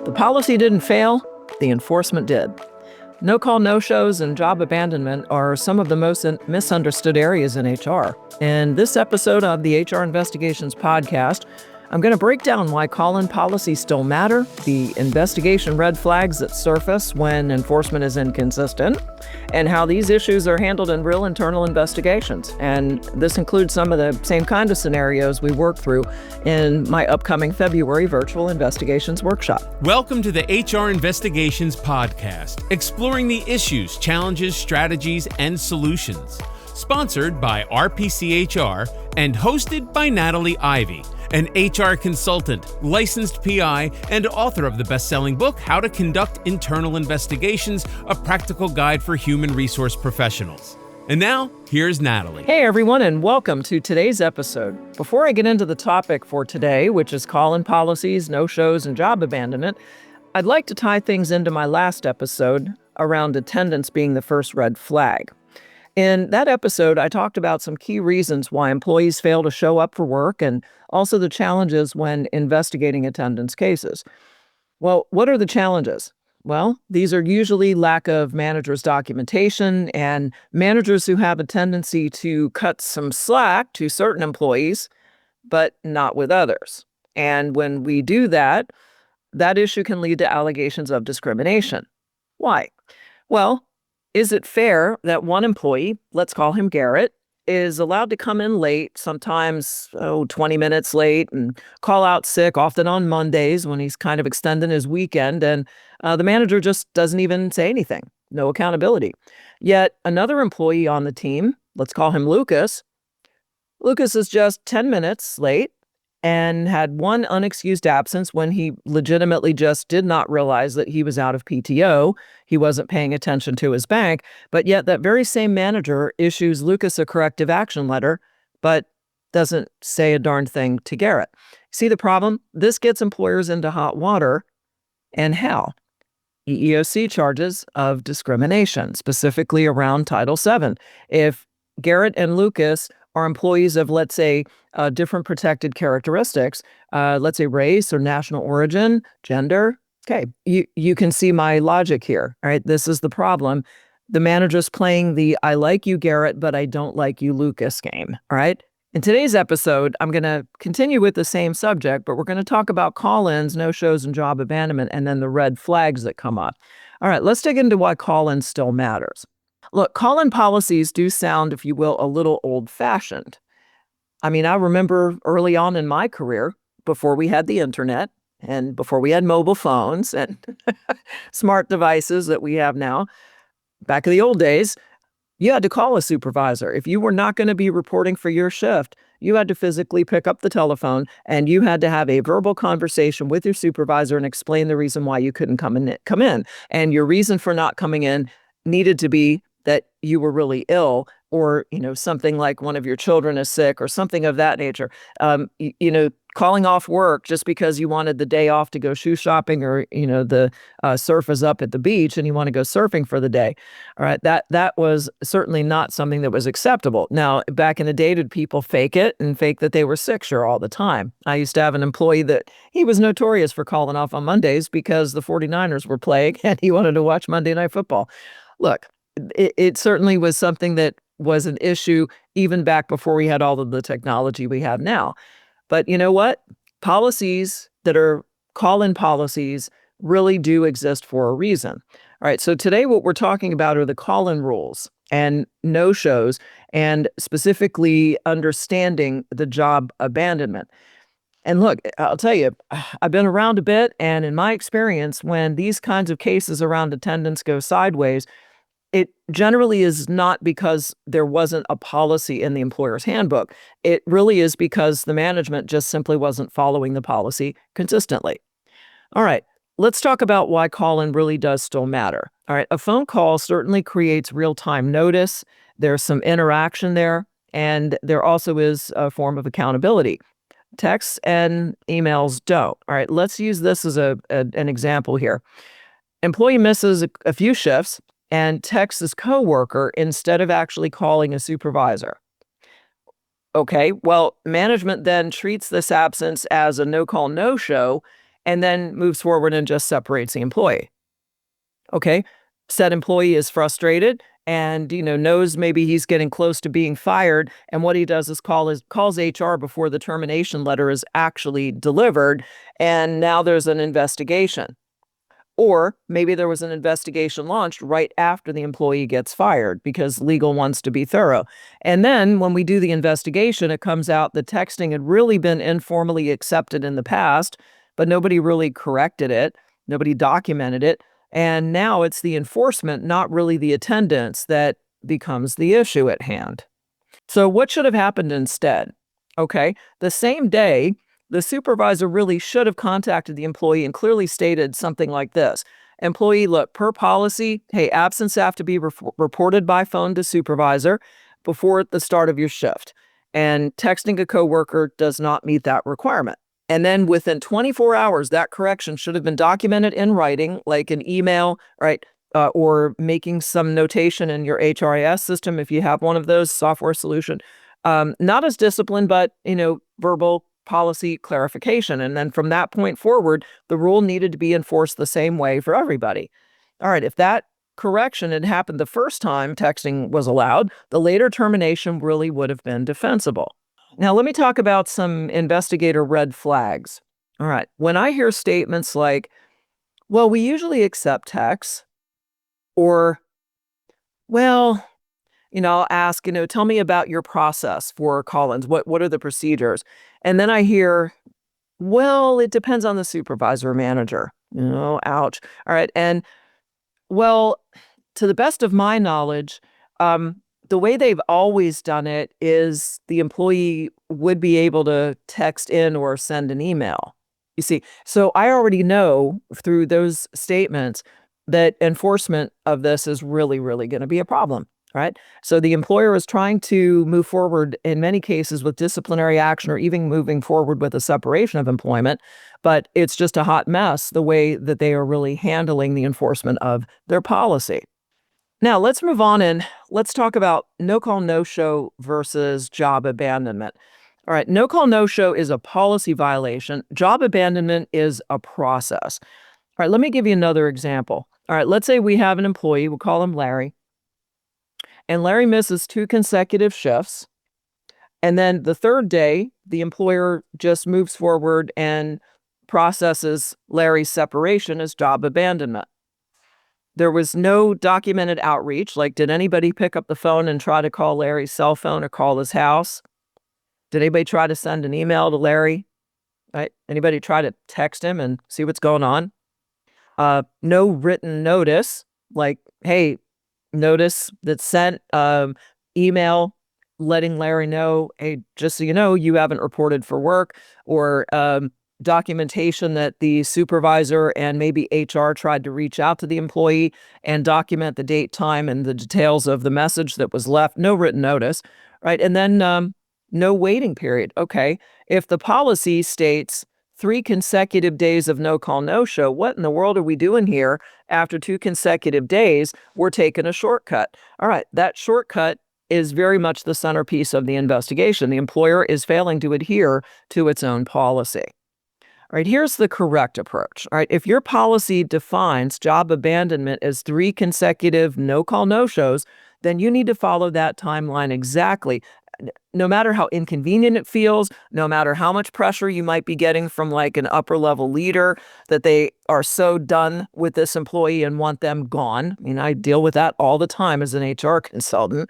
The policy didn't fail, the enforcement did. No-call, no-shows and job abandonment are some of the most misunderstood areas in HR. In this episode of the HR Investigations podcast, I'm going to break down why call-in policies still matter, the investigation red flags that surface when enforcement is inconsistent, and how these issues are handled in real internal investigations. And this includes some of the same kind of scenarios we worked through in my upcoming February virtual investigations workshop. Welcome to the HR Investigations podcast, exploring the issues, challenges, strategies, and solutions. Sponsored by RPCHR and hosted by Natalie Ivey, an HR consultant, licensed PI, and author of the best-selling book, How to Conduct Internal Investigations, a practical guide for human resource professionals. And now, here's Natalie. Hey everyone, and welcome to today's episode. Before I get into the topic for today, which is call-in policies, no-shows, and job abandonment, I'd like to tie things into my last episode around attendance being the first red flag. In that episode, I talked about some key reasons why employees fail to show up for work and also the challenges when investigating attendance cases. Well, what are the challenges? Well, these are usually lack of managers' documentation and managers who have a tendency to cut some slack to certain employees, but not with others. And when we do that, that issue can lead to allegations of discrimination. Why? Well, is it fair that one employee, let's call him Garrett, is allowed to come in late, sometimes 20 minutes late, and call out sick, often on Mondays when he's kind of extending his weekend, and the manager just doesn't even say anything, no accountability. Yet another employee on the team, let's call him Lucas, Lucas is just 10 minutes late and had one unexcused absence when he legitimately just did not realize that he was out of PTO. He wasn't paying attention to his bank, but yet that very same manager issues Lucas a corrective action letter, but doesn't say a darn thing to Garrett. See the problem? This gets employers into hot water. And how? EEOC charges of discrimination, specifically around Title VII. If Garrett and Lucas are employees of, let's say, different protected characteristics, let's say race or national origin, gender. Okay, you can see my logic here, all right? This is the problem. The manager's playing the I like you, Garrett, but I don't like you, Lucas game, all right? In today's episode, I'm going to continue with the same subject, but we're going to talk about call-ins, no-shows, and job abandonment, and then the red flags that come up. All right, let's dig into why call-in still matters. Look, call-in policies do sound, if you will, a little old-fashioned. I mean, I remember early on in my career, before we had the internet and before we had mobile phones and smart devices that we have now, back in the old days, you had to call a supervisor. If you were not going to be reporting for your shift, you had to physically pick up the telephone and you had to have a verbal conversation with your supervisor and explain the reason why you couldn't come in. And your reason for not coming in needed to be that you were really ill, or, something like one of your children is sick or something of that nature. Calling off work just because you wanted the day off to go shoe shopping, or, the surf is up at the beach and you want to go surfing for the day. All right. That was certainly not something that was acceptable. Now, back in the day, did people fake it and fake that they were sick? Sure, all the time. I used to have an employee that he was notorious for calling off on Mondays because the 49ers were playing and he wanted to watch Monday Night Football. Look, it certainly was something that was an issue even back before we had all of the technology we have now. But you know what? Policies that are call-in policies really do exist for a reason. All right, so today what we're talking about are the call-in rules and no-shows, and specifically understanding the job abandonment. And look, I'll tell you, I've been around a bit, and in my experience, when these kinds of cases around attendance go sideways, it generally is not because there wasn't a policy in the employer's handbook. It really is because the management just simply wasn't following the policy consistently. All right, let's talk about why call-in really does still matter. All right, a phone call certainly creates real-time notice. There's some interaction there, and there also is a form of accountability. Texts and emails don't. All right, let's use this as an example here. Employee misses a few shifts and texts his coworker instead of actually calling a supervisor. Okay, well, management then treats this absence as a no-call, no-show and then moves forward and just separates the employee. Okay, said employee is frustrated and knows maybe he's getting close to being fired, and what he does is calls HR before the termination letter is actually delivered, and now there's an investigation. Or maybe there was an investigation launched right after the employee gets fired because legal wants to be thorough. And then when we do the investigation, it comes out that texting had really been informally accepted in the past, but nobody really corrected it. Nobody documented it. And now it's the enforcement, not really the attendance, that becomes the issue at hand. So what should have happened instead? Okay, the same day, the supervisor really should have contacted the employee and clearly stated something like this. Employee, look, per policy, hey, absence have to be reported by phone to supervisor before the start of your shift. And texting a coworker does not meet that requirement. And then within 24 hours, that correction should have been documented in writing, like an email, right? Or making some notation in your HRIS system if you have one of those software solution. Not as discipline, but verbal policy clarification. And then from that point forward, the rule needed to be enforced the same way for everybody. All right, if that correction had happened the first time texting was allowed, the later termination really would have been defensible. Now, let me talk about some investigator red flags. All right, when I hear statements like, well, we usually accept texts, or, well, I'll ask, tell me about your process for call-ins. What are the procedures? And then I hear, well, it depends on the supervisor or manager. Ouch. All right. And well, to the best of my knowledge, the way they've always done it is the employee would be able to text in or send an email. You see, so I already know through those statements that enforcement of this is really, really going to be a problem. Right. So the employer is trying to move forward in many cases with disciplinary action or even moving forward with a separation of employment. But it's just a hot mess the way that they are really handling the enforcement of their policy. Now, let's move on and let's talk about no call, no show versus job abandonment. All right. No call, no show is a policy violation. Job abandonment is a process. All right. Let me give you another example. All right. Let's say we have an employee. We'll call him Larry. And Larry misses 2 consecutive shifts. And then the third day, the employer just moves forward and processes Larry's separation as job abandonment. There was no documented outreach. Like, did anybody pick up the phone and try to call Larry's cell phone or call his house? Did anybody try to send an email to Larry? Right? Anybody try to text him and see what's going on? No written notice, like, hey, notice that's sent, email letting Larry know, hey, just so you know, you haven't reported for work, or documentation that the supervisor and maybe HR tried to reach out to the employee and document the date, time, and the details of the message that was left. No written notice, right? And then no waiting period. Okay, if the policy states 3 consecutive days of no call, no show, what in the world are we doing here? After 2 consecutive days, we're taking a shortcut. All right, that shortcut is very much the centerpiece of the investigation. The employer is failing to adhere to its own policy. All right, here's the correct approach. All right, if your policy defines job abandonment as 3 consecutive no call, no shows, then you need to follow that timeline exactly. No matter how inconvenient it feels, no matter how much pressure you might be getting from like an upper level leader that they are so done with this employee and want them gone. I mean, I deal with that all the time as an HR consultant.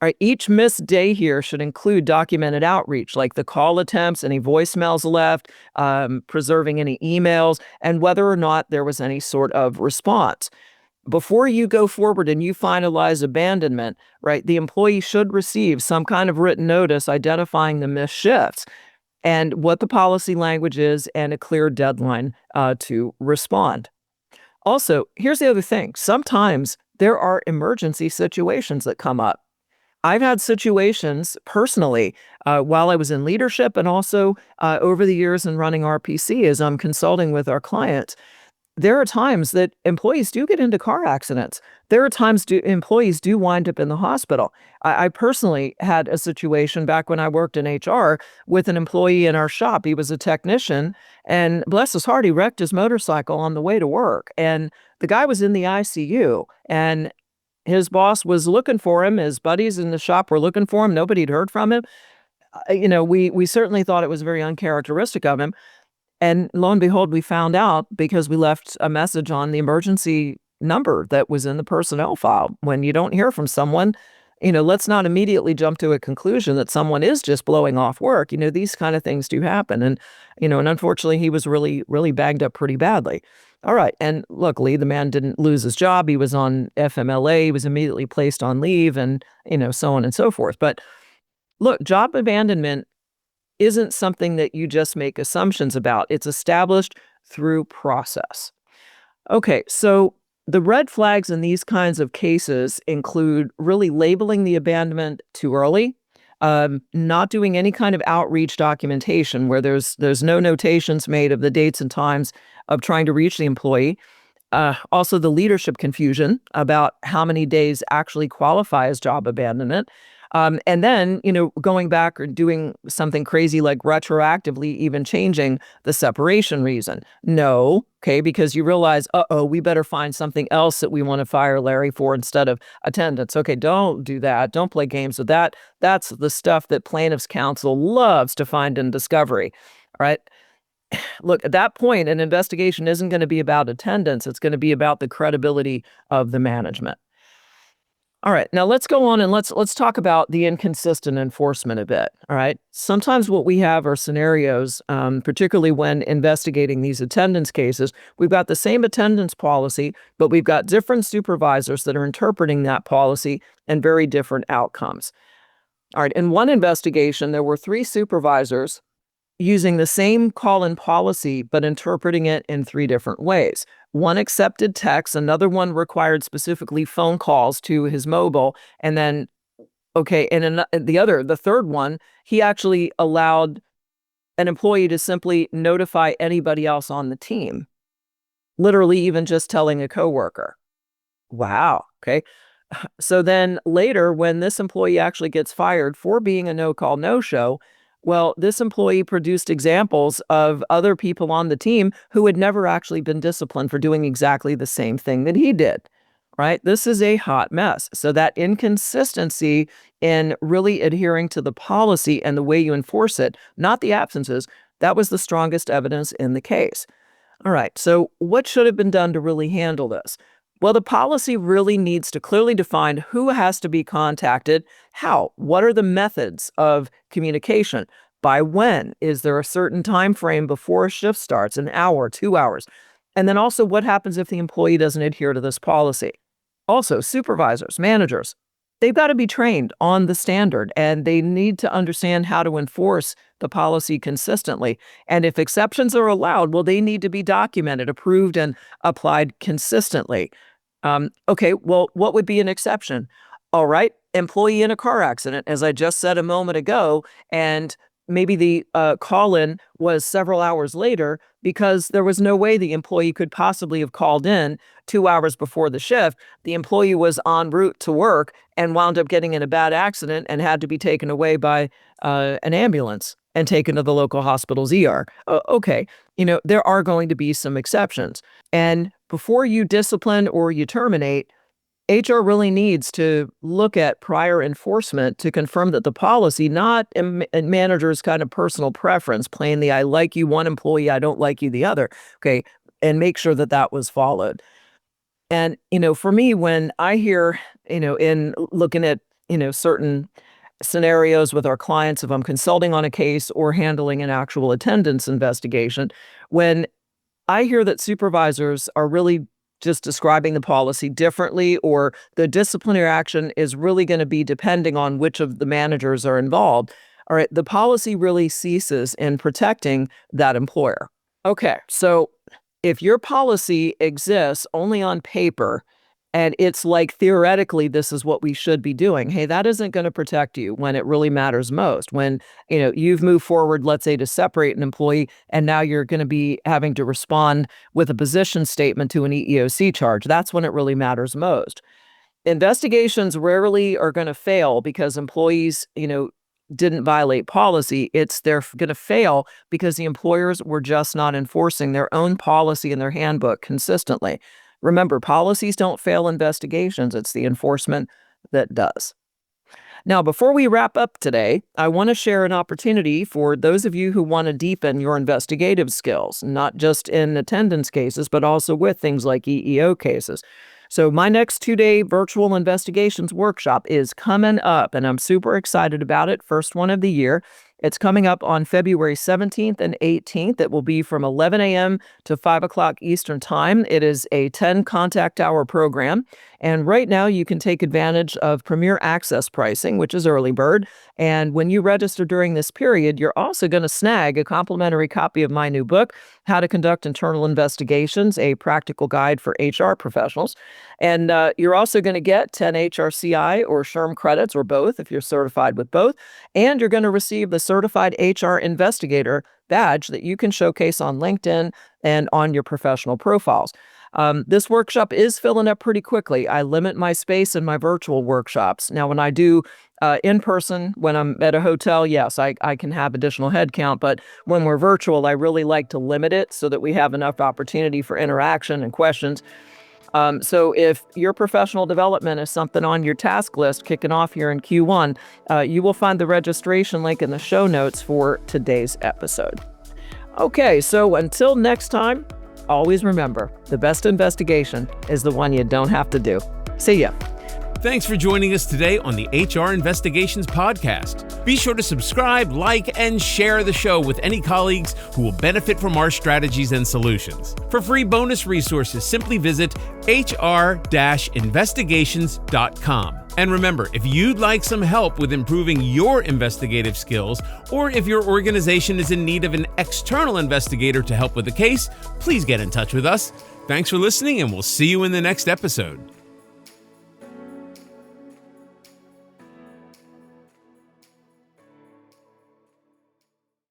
All right, each missed day here should include documented outreach, like the call attempts, any voicemails left, preserving any emails, and whether or not there was any sort of response. Before you go forward and you finalize abandonment, right, the employee should receive some kind of written notice identifying the missed shifts and what the policy language is and a clear deadline to respond. Also, here's the other thing. Sometimes there are emergency situations that come up. I've had situations personally while I was in leadership and also over the years in running RPC as I'm consulting with our clients there are times that employees do get into car accidents. There are times employees do wind up in the hospital. I personally had a situation back when I worked in HR with an employee in our shop. He was a technician, and bless his heart, he wrecked his motorcycle on the way to work. And the guy was in the ICU, and his boss was looking for him. His buddies in the shop were looking for him. Nobody had heard from him. We certainly thought it was very uncharacteristic of him. And lo and behold, we found out because we left a message on the emergency number that was in the personnel file. When you don't hear from someone, let's not immediately jump to a conclusion that someone is just blowing off work. These kind of things do happen. And unfortunately, he was really, really banged up pretty badly. All right. And luckily, the man didn't lose his job. He was on FMLA. He was immediately placed on leave and, so on and so forth. But look, job abandonment isn't something that you just make assumptions about. It's established through process. Okay, so the red flags in these kinds of cases include really labeling the abandonment too early, not doing any kind of outreach documentation where there's no notations made of the dates and times of trying to reach the employee. Also, the leadership confusion about how many days actually qualify as job abandonment. And then, going back or doing something crazy like retroactively even changing the separation reason. No, okay, because you realize, we better find something else that we want to fire Larry for instead of attendance. Okay, don't do that. Don't play games with that. That's the stuff that plaintiff's counsel loves to find in discovery. All right. Look, at that point, an investigation isn't going to be about attendance. It's going to be about the credibility of the management. All right, now let's go on and let's talk about the inconsistent enforcement a bit. All right, sometimes what we have are scenarios, particularly when investigating these attendance cases. We've got the same attendance policy, but we've got different supervisors that are interpreting that policy and very different outcomes. All right, in one investigation, there were 3 supervisors using the same call-in policy, but interpreting it in 3 different ways. One accepted text, another one required specifically phone calls to his mobile, and then, and the third one, he actually allowed an employee to simply notify anybody else on the team, literally even just telling a coworker. Wow, okay. So then later, when this employee actually gets fired for being a no-call, no-show, well, this employee produced examples of other people on the team who had never actually been disciplined for doing exactly the same thing that he did, right? This is a hot mess. So that inconsistency in really adhering to the policy and the way you enforce it, not the absences, that was the strongest evidence in the case. All right, so what should have been done to really handle this? Well, the policy really needs to clearly define who has to be contacted, how, what are the methods of communication, by when, is there a certain time frame before a shift starts, an hour, 2 hours, and then also what happens if the employee doesn't adhere to this policy. Also, supervisors, managers, they've got to be trained on the standard and they need to understand how to enforce the policy consistently. And if exceptions are allowed, well, they need to be documented, approved, and applied consistently. Okay, well, what would be an exception? All right, employee in a car accident, as I just said a moment ago, and maybe the call-in was several hours later because there was no way the employee could possibly have called in 2 hours before the shift. The employee was en route to work and wound up getting in a bad accident and had to be taken away by an ambulance and taken to the local hospital's ER. Okay, there are going to be some exceptions. And before you discipline or you terminate, HR really needs to look at prior enforcement to confirm that the policy, not a manager's kind of personal preference, plainly, I like you one employee, I don't like you the other, okay, and make sure that that was followed. And, for me, when I hear, in looking at, certain scenarios with our clients, if I'm consulting on a case or handling an actual attendance investigation, when I hear that supervisors are really just describing the policy differently, or the disciplinary action is really going to be depending on which of the managers are involved. All right, the policy really ceases in protecting that employer. Okay, so if your policy exists only on paper And it's like, theoretically, this is what we should be doing. Hey, that isn't going to protect you when it really matters most. When, you've moved forward, let's say, to separate an employee, and now you're going to be having to respond with a position statement to an EEOC charge. That's when it really matters most. Investigations rarely are going to fail because employees, didn't violate policy. They're going to fail because the employers were just not enforcing their own policy in their handbook consistently. Remember, policies don't fail investigations. It's the enforcement that does. Now, before we wrap up today, I want to share an opportunity for those of you who want to deepen your investigative skills, not just in attendance cases, but also with things like EEO cases. So my next 2-day virtual investigations workshop is coming up, and I'm super excited about it. First one of the year. It's coming up on February 17th and 18th. It will be from 11 a.m. to 5 o'clock Eastern Time. It is a 10 contact hour program. And right now you can take advantage of Premier Access pricing, which is early bird. And when you register during this period, you're also going to snag a complimentary copy of my new book, How to Conduct Internal Investigations, a practical guide for HR professionals. And you're also going to get 10 HRCI or SHRM credits, or both if you're certified with both. And you're going to receive the Certified HR Investigator badge that you can showcase on LinkedIn and on your professional profiles. This workshop is filling up pretty quickly. I limit my space in my virtual workshops. Now, when I do in person, when I'm at a hotel, yes, I can have additional headcount. But when we're virtual, I really like to limit it so that we have enough opportunity for interaction and questions. So if your professional development is something on your task list kicking off here in Q1, you will find the registration link in the show notes for today's episode. Okay, so until next time, always remember, the best investigation is the one you don't have to do. See ya. Thanks for joining us today on the HR Investigations Podcast. Be sure to subscribe, like, and share the show with any colleagues who will benefit from our strategies and solutions. For free bonus resources, simply visit hr-investigations.com. And remember, if you'd like some help with improving your investigative skills, or if your organization is in need of an external investigator to help with the case, please get in touch with us. Thanks for listening, and we'll see you in the next episode.